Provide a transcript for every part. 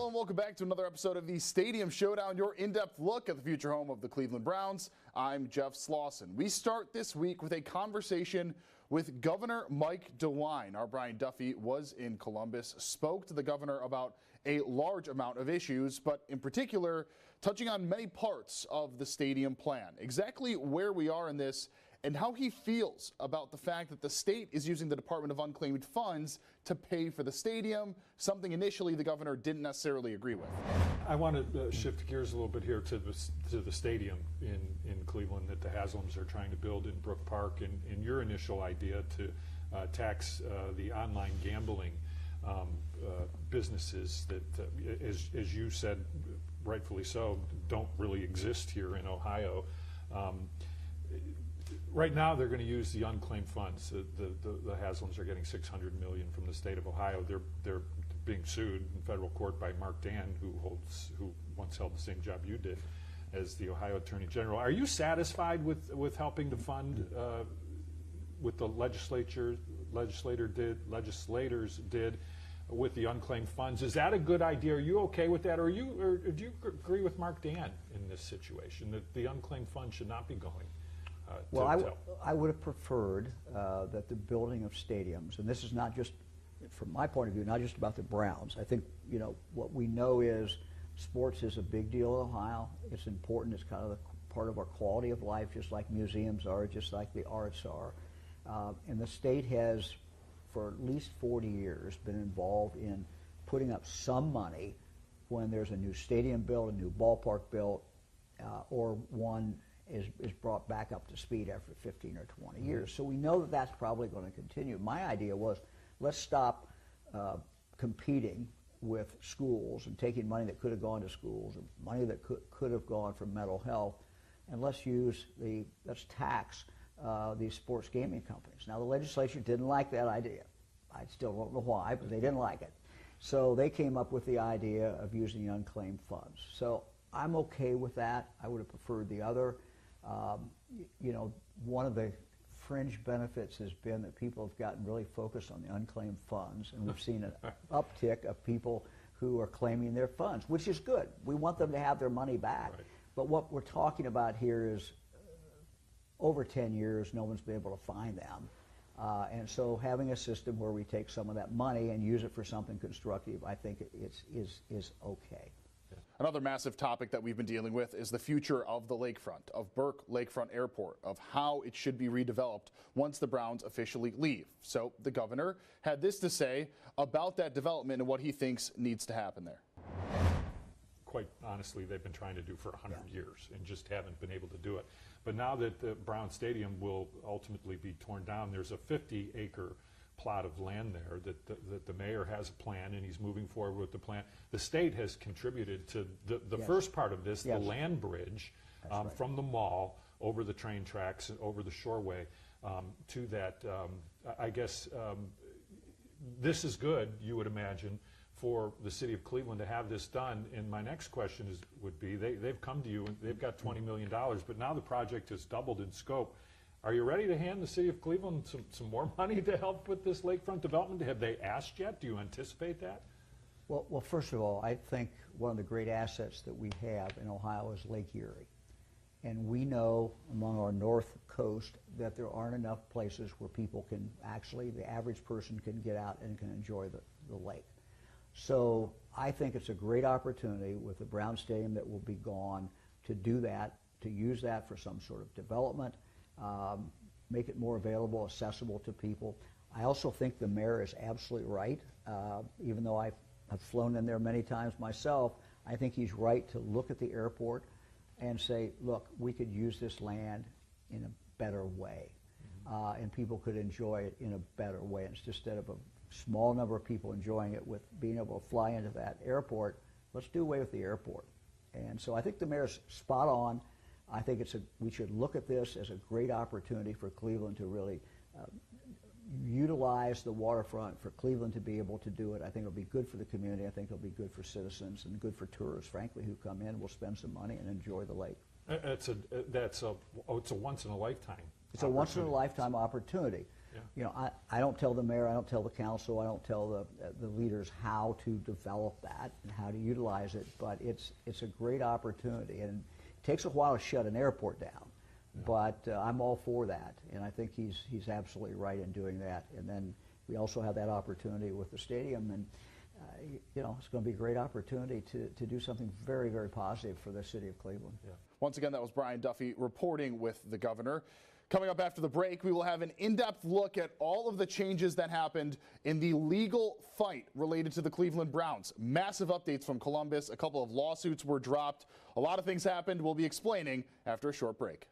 and welcome back to another episode of the Stadium Showdown, your in-depth look at the future home of the Cleveland Browns. I'm Jeff Slauson. We start this week with a conversation with Governor Mike DeWine. Our Brian Duffy was in Columbus, spoke to the governor about a large amount of issues, but in particular, touching on many parts of the stadium plan. Exactly where we are in this and how he feels about the fact that the state is using the Department of Unclaimed Funds to pay for the stadium, something initially the governor didn't necessarily agree with. I want to shift gears a little bit here to the stadium in Cleveland that the Haslams are trying to build in Brook Park, and your initial idea to tax the online gambling businesses that, as you said, rightfully so, don't really exist here in Ohio. Right now, they're going to use the unclaimed funds. The Haslams are getting $600 million from the state of Ohio. They're being sued in federal court by Mark Dan, who once held the same job you did as the Ohio Attorney General. Are you satisfied with helping to fund what the legislators did with the unclaimed funds? Is that a good idea? Are you okay with that, or do you agree with Mark Dan in this situation that the unclaimed funds should not be going? Well, I would have preferred that the building of stadiums, and this is not just, from my point of view, not just about the Browns. I think, you know, what we know is sports is a big deal in Ohio. It's important. It's kind of the part of our quality of life, just like museums are, just like the arts are. And the state has, for at least 40 years, been involved in putting up some money when there's a new stadium built, a new ballpark built, or one is brought back up to speed after 15 or 20 years. So we know that that's probably going to continue. My idea was, let's stop competing with schools and taking money that could have gone to schools or money that could have gone for mental health, and let's tax these sports gaming companies. Now, the legislature didn't like that idea. I still don't know why, but they didn't like it. So they came up with the idea of using the unclaimed funds. So I'm okay with that. I would have preferred the other. You know, one of the fringe benefits has been that people have gotten really focused on the unclaimed funds, and we've seen an uptick of people who are claiming their funds, which is good. We want them to have their money back. Right. But what we're talking about here is over 10 years, no one's been able to find them. And so having a system where we take some of that money and use it for something constructive, I think is okay. Another massive topic that we've been dealing with is the future of the lakefront, of Burke Lakefront Airport, of how it should be redeveloped once the Browns officially leave. So the governor had this to say about that development and what he thinks needs to happen there. Quite honestly, they've been trying to do for 100 years and just haven't been able to do it. But now that the Brown Stadium will ultimately be torn down, there's a 50-acre plot of land there that the mayor has a plan, and he's moving forward with the plan. The state has contributed to the first part of this, the land bridge from the mall over the train tracks, over the shoreway to that. I guess this is good, you would imagine, for the city of Cleveland to have this done. And my next question would be, they've come to you and they've got $20 million, but now the project has doubled in scope. Are you ready to hand the city of Cleveland some more money to help with this lakefront development? Have they asked yet? Do you anticipate that? Well, first of all, I think one of the great assets that we have in Ohio is Lake Erie. And we know among our north coast that there aren't enough places where people can actually, the average person can get out and can enjoy the lake. So I think it's a great opportunity with the Brown Stadium that will be gone to do that, to use that for some sort of development. Make it more available, accessible to people. I also think the mayor is absolutely right. Even though I've flown in there many times myself, I think he's right to look at the airport and say, look, we could use this land in a better way. And people could enjoy it in a better way. And it's just instead of a small number of people enjoying it with being able to fly into that airport, let's do away with the airport. And so I think the mayor's spot on. I think we should look at this as a great opportunity for Cleveland to really utilize the waterfront, for Cleveland to be able to do it. I think it'll be good for the community. I think it'll be good for citizens and good for tourists, frankly, who come in, will spend some money and enjoy the lake. It's a once in a lifetime. It's a once in a lifetime opportunity. You know, I don't tell the mayor, I don't tell the council, I don't tell the leaders how to develop that and how to utilize it, but it's a great opportunity, and it takes a while to shut an airport down. But I'm all for that, and I think he's absolutely right in doing that. And then we also have that opportunity with the stadium, and you know, it's going to be a great opportunity to do something very, very positive for the city of Cleveland. Yeah. Once again, that was Brian Duffy reporting with the governor. Coming up after the break, we will have an in-depth look at all of the changes that happened in the legal fight related to the Cleveland Browns. Massive updates from Columbus. A couple of lawsuits were dropped. A lot of things happened. We'll be explaining after a short break.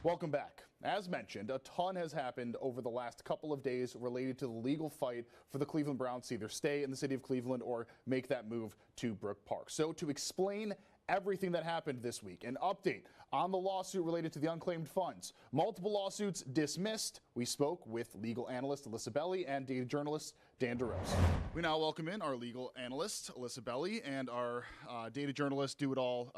Welcome back. As mentioned, a ton has happened over the last couple of days related to the legal fight for the Cleveland Browns to either stay in the city of Cleveland or make that move to Brook Park. So to explain everything that happened this week, an update on the lawsuit related to the unclaimed funds, multiple lawsuits dismissed. We spoke with legal analyst Alyssa Belli and data journalist Dan DeRose. We now welcome in our legal analyst Alyssa Belli and our data journalist, do-it-all,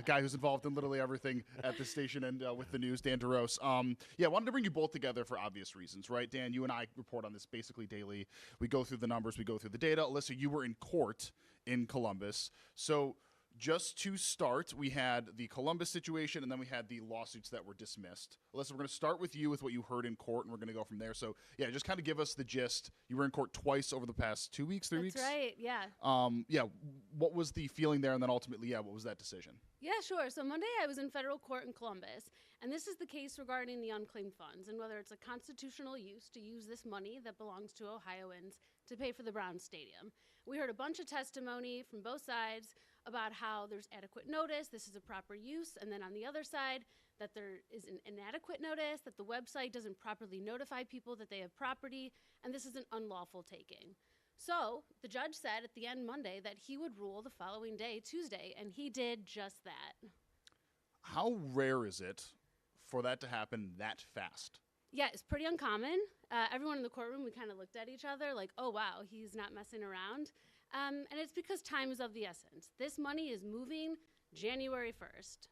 guy who's involved in literally everything at this station and with the news, Dan DeRose. I wanted to bring you both together for obvious reasons, right? Dan, you and I report on this basically daily. We go through the numbers, we go through the data. Alyssa, you were in court in Columbus. So just to start, we had the Columbus situation, and then we had the lawsuits that were dismissed. Alyssa, we're going to start with you with what you heard in court, and we're going to go from there. So, yeah, just kind of give us the gist. You were in court twice over the past 2 weeks, 3 weeks? That's right, yeah. What was the feeling there, and then ultimately, what was that decision? Yeah, sure. So Monday I was in federal court in Columbus, and this is the case regarding the unclaimed funds and whether it's a constitutional use to use this money that belongs to Ohioans to pay for the Browns Stadium. We heard a bunch of testimony from both sides about how there's adequate notice, this is a proper use, and then on the other side, that there is an inadequate notice, that the website doesn't properly notify people that they have property, and this is an unlawful taking. So the judge said at the end Monday that he would rule the following day, Tuesday, and he did just that. How rare is it for that to happen that fast? Yeah, it's pretty uncommon. Everyone in the courtroom, we kind of looked at each other like, oh, wow, he's not messing around. And it's because time is of the essence. This money is moving January 1st.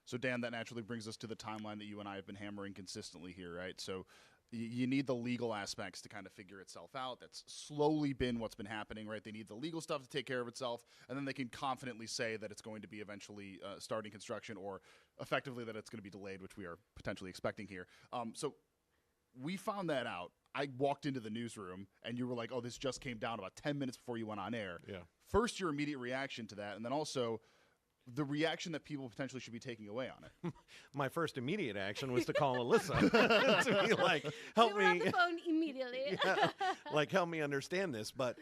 So, Dan, that naturally brings us to the timeline that you and I have been hammering consistently here, right? So you need the legal aspects to kind of figure itself out. That's slowly been what's been happening, right? They need the legal stuff to take care of itself, and then they can confidently say that it's going to be eventually starting construction or effectively that it's going to be delayed, which we are potentially expecting here. So we found that out. I walked into the newsroom, and you were like, oh, this just came down about 10 minutes before you went on air. Yeah. First, your immediate reaction to that, and then also the reaction that people potentially should be taking away on it. My first immediate action was to call Alyssa to be like, help we were me. on the phone immediately. Yeah, like, help me understand this. But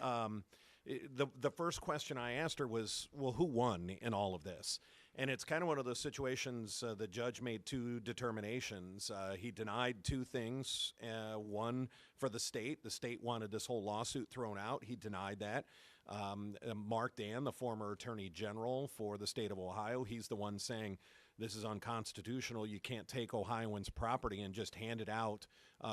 the first question I asked her was, well, who won in all of this? And it's kind of one of those situations, the judge made two determinations. He denied two things. One for the state. The state wanted this whole lawsuit thrown out. He denied that. Mark Dan, the former attorney general for the state of Ohio, he's the one saying this is unconstitutional. You can't take Ohioans' property and just hand it out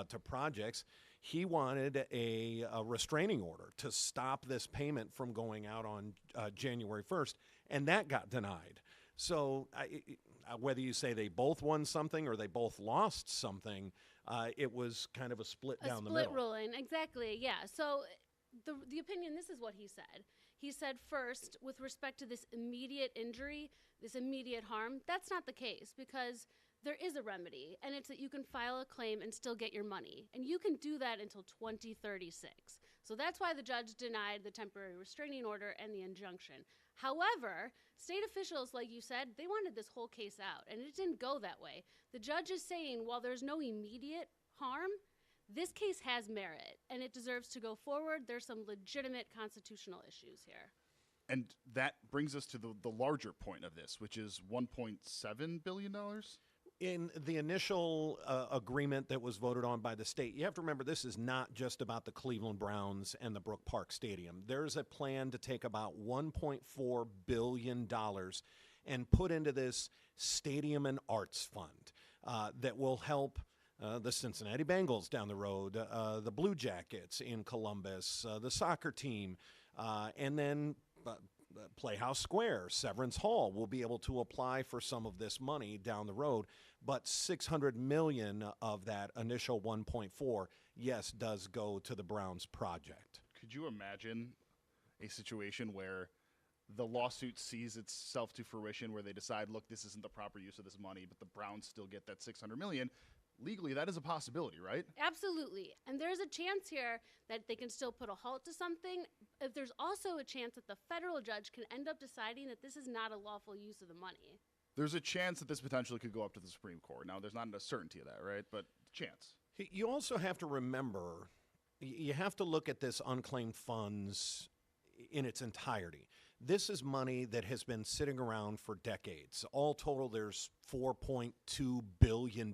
to projects. He wanted a restraining order to stop this payment from going out on January 1st, and that got denied. So whether you say they both won something or they both lost something, it was kind of a split down the middle. A split ruling, exactly, yeah. So the opinion, this is what he said. He said first, with respect to this immediate injury, this immediate harm, that's not the case because there is a remedy, and it's that you can file a claim and still get your money. And you can do that until 2036. So that's why the judge denied the temporary restraining order and the injunction. However, state officials, like you said, they wanted this whole case out, and it didn't go that way. The judge is saying, while there's no immediate harm, this case has merit, and it deserves to go forward. There's some legitimate constitutional issues here. And that brings us to the larger point of this, which is $1.7 billion? In the initial agreement that was voted on by the state, you have to remember this is not just about the Cleveland Browns and the Brook Park Stadium. There's a plan to take about $1.4 billion and put into this Stadium and Arts Fund that will help the Cincinnati Bengals down the road, the Blue Jackets in Columbus, the soccer team, and then Playhouse Square, Severance Hall will be able to apply for some of this money down the road, but $600 million of that initial 1.4, yes, does go to the Browns project. Could you imagine a situation where the lawsuit sees itself to fruition, where they decide, look, this isn't the proper use of this money, but the Browns still get that $600 million? Legally, that is a possibility, right? Absolutely. And there's a chance here that they can still put a halt to something. There's also a chance that the federal judge can end up deciding that this is not a lawful use of the money. There's a chance that this potentially could go up to the Supreme Court. Now, there's not a certainty of that, right? But chance. You also have to remember, you have to look at this unclaimed funds in its entirety. This is money that has been sitting around for decades. All total, there's $4.2 billion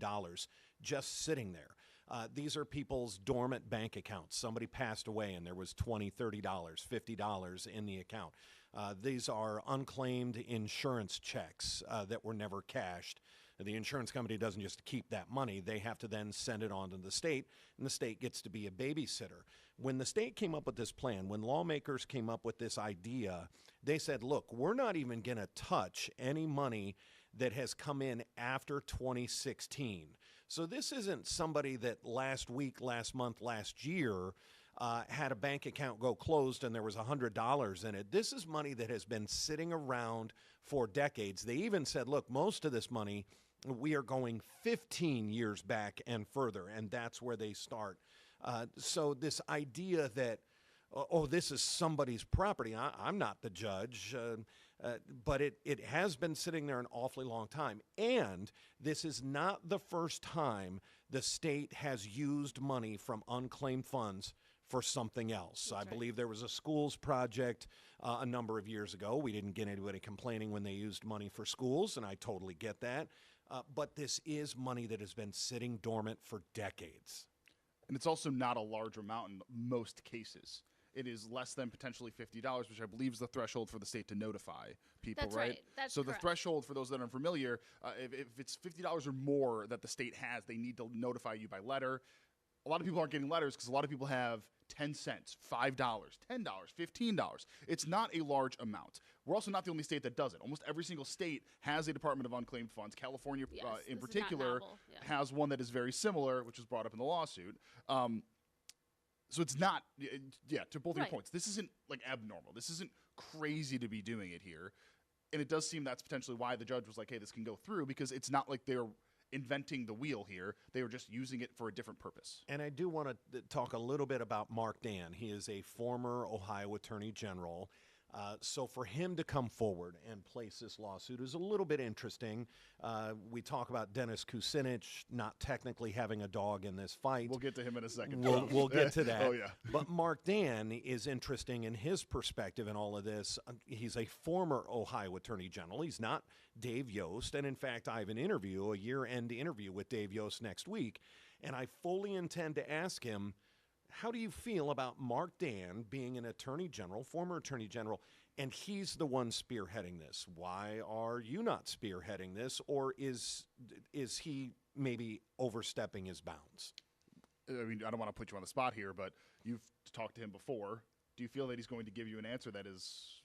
just sitting there. These are people's dormant bank accounts. Somebody passed away and there was $20, $30, $50 in the account. These are unclaimed insurance checks that were never cashed. The insurance company doesn't just keep that money. They have to then send it on to the state, and the state gets to be a babysitter. When the state came up with this plan, when lawmakers came up with this idea, they said, look, we're not even going to touch any money that has come in after 2016. So this isn't somebody that last week, last month, last year had a bank account go closed and there was $100 in it. This is money that has been sitting around for decades. They even said, look, most of this money, we are going 15 years back and further, and that's where they start. So this idea that, oh, this is somebody's property, I'm not the judge, but it has been sitting there an awfully long time. And this is not the first time the state has used money from unclaimed funds for something else. I believe there was a schools project a number of years ago. We didn't get anybody complaining when they used money for schools, and I totally get that. But this is money that has been sitting dormant for decades. And it's also not a large amount in most cases. It is less than potentially $50, which I believe is the threshold for the state to notify people, That's right? That's so correct. The threshold, for those that are unfamiliar, if it's $50 or more that the state has, they need to notify you by letter. A lot of people aren't getting letters because a lot of people have 10 cents, $5, $10, $15. It's not a large amount. We're also not the only state that does it. Almost every single state has a Department of Unclaimed Funds. California, Yes, in this is particular, not novel. Yeah. has one that is very similar, which was brought up in the lawsuit. So it's not, to both of your Right. points, this isn't like abnormal. This isn't crazy to be doing it here. And it does seem that's potentially why the judge was like, hey, this can go through, because it's not like they're inventing the wheel here. They were just using it for a different purpose. And I do want to talk a little bit about Mark Dan. He is a former Ohio Attorney General. So for him to come forward and place this lawsuit is a little bit interesting. We talk about Dennis Kucinich not technically having a dog in this fight. We'll get to him in a second. We'll get to that. Oh, yeah. But Mark Dan is interesting in his perspective in all of this. He's a former Ohio Attorney General. He's not Dave Yost. And in fact, I have an interview, a year-end interview with Dave Yost next week. And I fully intend to ask him, how do you feel about Mark Dan being an attorney general, former attorney general, and he's the one spearheading this? Why are you not spearheading this, or is he maybe overstepping his bounds? I mean, I don't want to put you on the spot here, but you've talked to him before. Do you feel that he's going to give you an answer that is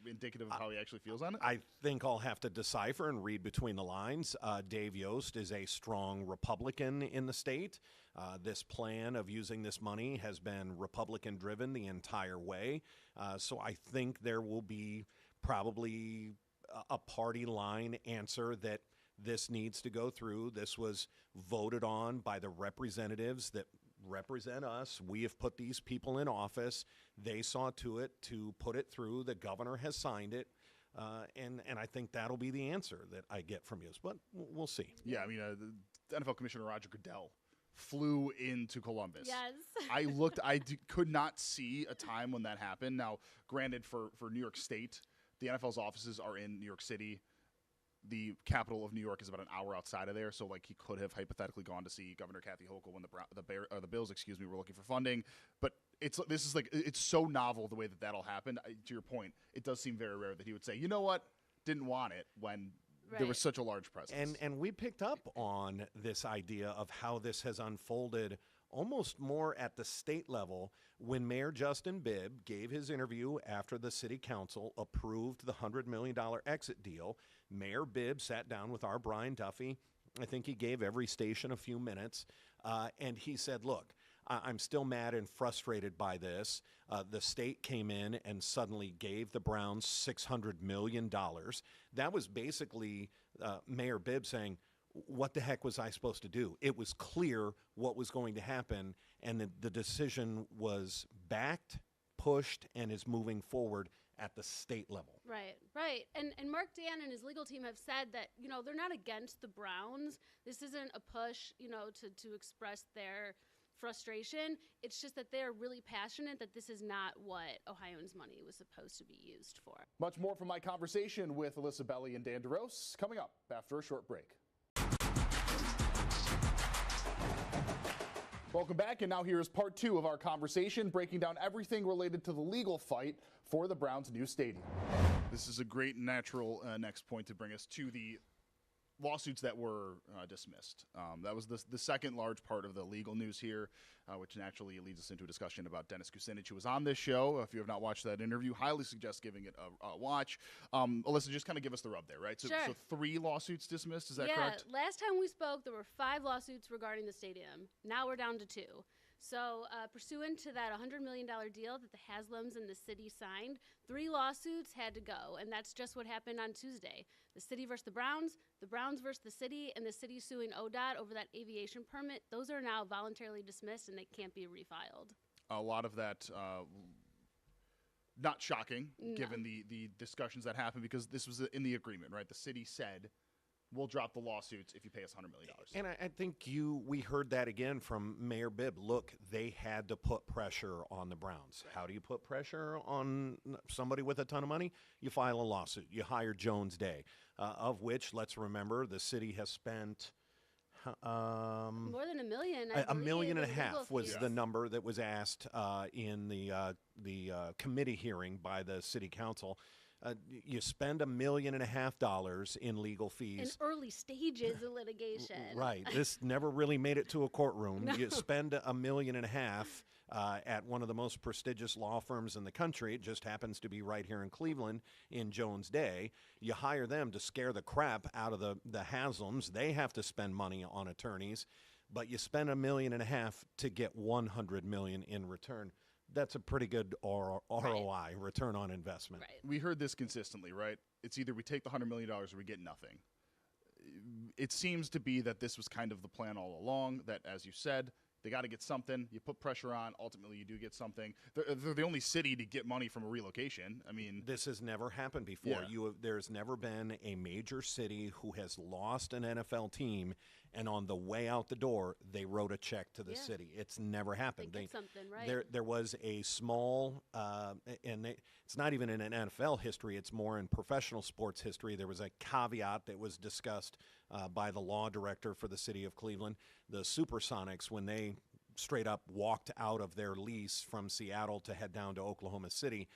indicative of how he actually feels on it? I think I'll have to decipher and read between the lines. Dave Yost is a strong Republican in the state. This plan of using this money has been Republican-driven the entire way. So I think there will be probably a party line answer that this needs to go through. This was voted on by the representatives that represent us. We have put these people in office. They saw to it to put it through. The governor has signed it. And I think that'll be the answer that I get from you. But we'll see. Yeah, I mean, the NFL Commissioner Roger Goodell flew into Columbus. Yes. I could not see a time when that happened. Now, granted, for New York State, the NFL's offices are in New York City. The capital of New York is about an hour outside of there, so like he could have hypothetically gone to see Governor Kathy Hochul when the Bills, were looking for funding. But it's so novel the way that all happened. To your point, it does seem very rare that he would say, you know what, didn't want it when there was such a large presence. And we picked up on this idea of how this has unfolded almost more at the state level when Mayor Justin Bibb gave his interview after the city council approved the $100 million exit deal. Mayor Bibb sat down with our Brian Duffy. I think he gave every station a few minutes, and he said, look, I'm still mad and frustrated by this. The state came in and suddenly gave the Browns $600 million. That was basically Mayor Bibb saying, what the heck was I supposed to do? It was clear what was going to happen, and the decision was backed, pushed, and is moving forward at the state level. Right. And Mark Dan and his legal team have said that, they're not against the Browns. This isn't a push, to express their frustration. It's just that they're really passionate that this is not what Ohioans' money was supposed to be used for. Much more from my conversation with Alyssa Belli and Dan DeRose coming up after a short break. Welcome back, and now here is part 2 of our conversation, breaking down everything related to the legal fight for the Browns' new stadium. This is a great natural next point to bring us to the lawsuits that were dismissed. That was the second large part of the legal news here, which naturally leads us into a discussion about Dennis Kucinich, who was on this show. If you have not watched that interview, highly suggest giving it a watch. Alyssa, just kind of give us the rub there, right? So, sure. So 3 lawsuits dismissed, is that correct? Yeah, last time we spoke, there were 5 lawsuits regarding the stadium. Now we're down to 2. So pursuant to that $100 million deal that the Haslams and the city signed, 3 lawsuits had to go, and that's just what happened on Tuesday. The city versus the Browns versus the city, and the city suing ODOT over that aviation permit. Those are now voluntarily dismissed, and they can't be refiled. A lot of that, not shocking, given the discussions that happened, because this was in the agreement, right? The city said, we'll drop the lawsuits if you pay us $100 million. And I think we heard that again from Mayor Bibb. Look, they had to put pressure on the Browns. How do you put pressure on somebody with a ton of money? You file a lawsuit. You hire Jones Day, of which, let's remember, the city has spent more than $1 million. $1.5 million was the number that was asked in the committee hearing by the city council. You spend $1.5 million in legal fees. In early stages of litigation. Right. This never really made it to a courtroom. No. You spend $1.5 million at one of the most prestigious law firms in the country. It just happens to be right here in Cleveland in Jones Day. You hire them to scare the crap out of the Haslams. They have to spend money on attorneys, but you spend $1.5 million to get $100 million in return. That's a pretty good ROI, return on investment. Right. We heard this consistently, right? It's either we take the $100 million or we get nothing. It seems to be that this was kind of the plan all along, that, as you said, they got to get something. You put pressure on. Ultimately, you do get something. They're the only city to get money from a relocation. I mean, this has never happened before. Yeah. There's never been a major city who has lost an NFL team, and on the way out the door, they wrote a check to the city. It's never happened. They get something right. There was a small, it's not even in an NFL history. It's more in professional sports history. There was a caveat that was discussed by the law director for the city of Cleveland. The Supersonics, when they straight up walked out of their lease from Seattle to head down to Oklahoma City,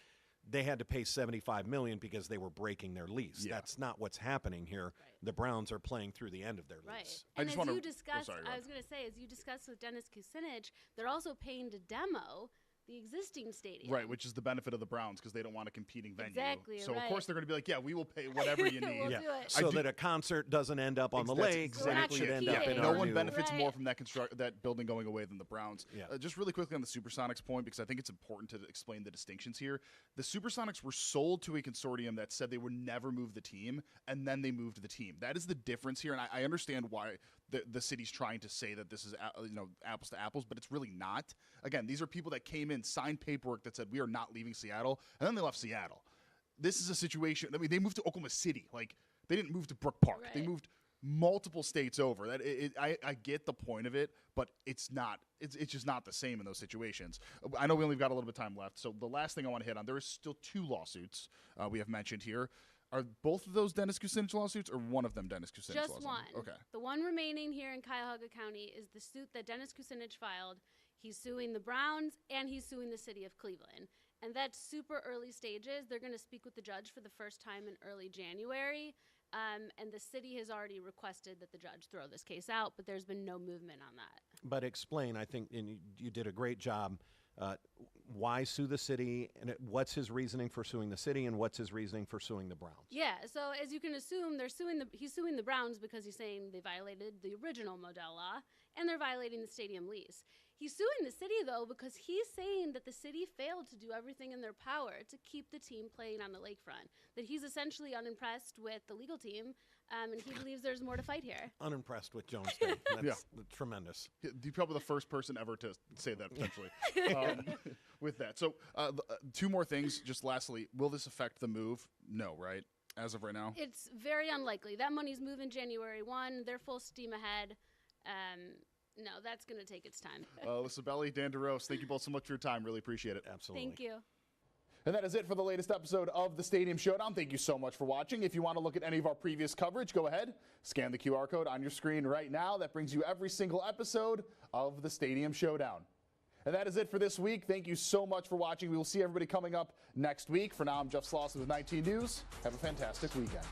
they had to pay $75 million because they were breaking their lease. Yeah. That's not what's happening here. Right. The Browns are playing through the end of their lease. And as you discussed with Dennis Kucinich, they're also paying to demo the existing stadium. Right, which is the benefit of the Browns because they don't want a competing venue. Exactly, So, right. of course, they're going to be like, yeah, we will pay whatever you need. We'll Yeah, do it. so that a concert doesn't end up on the That's lakes, We're and not it should end competing. up in No our one new- benefits Right. more from that building going away than the Browns. Yeah. Just really quickly on the Supersonics point, because I think it's important to explain the distinctions here. The Supersonics were sold to a consortium that said they would never move the team, and then they moved the team. That is the difference here, and I understand why the city's trying to say that this is apples to apples, but it's really not. Again, these are people that came in, signed paperwork that said we are not leaving Seattle, and then they left Seattle. This is a situation. I mean, they moved to Oklahoma City. Like, they didn't move to Brook Park. Right. They moved multiple states over. I get the point of it, but it's not. It's just not the same in those situations. I know we only got a little bit of time left, so the last thing I want to hit on, there is still 2 lawsuits we have mentioned here. Are both of those Dennis Kucinich lawsuits, or one of them Dennis Kucinich lawsuits? Just one. Okay. The one remaining here in Cuyahoga County is the suit that Dennis Kucinich filed. He's suing the Browns and he's suing the city of Cleveland. And that's super early stages. They're going to speak with the judge for the first time in early January. And the city has already requested that the judge throw this case out, but there's been no movement on that. But explain, I think, and you did a great job. Why sue the city, and what's his reasoning for suing the city, and what's his reasoning for suing the Browns? Yeah, so as you can assume, he's suing the Browns because he's saying they violated the original Modell law, and they're violating the stadium lease. He's suing the city, though, because he's saying that the city failed to do everything in their power to keep the team playing on the lakefront, that he's essentially unimpressed with the legal team, and he believes there's more to fight here. Unimpressed with Jones Day. That's tremendous. You're probably the first person ever to say that, potentially, with that. So 2 more things, just lastly. Will this affect the move? No, right? As of right now? It's very unlikely. That money's moving January 1. They're full steam ahead. No, that's going to take its time. Alyssa Belli, Dan DeRose, thank you both so much for your time. Really appreciate it. Absolutely. Thank you. And that is it for the latest episode of the Stadium Showdown. Thank you so much for watching. If you want to look at any of our previous coverage, go ahead, scan the QR code on your screen right now. That brings you every single episode of the Stadium Showdown. And that is it for this week. Thank you so much for watching. We will see everybody coming up next week. For now, I'm Jeff Slauson with 19 News. Have a fantastic weekend.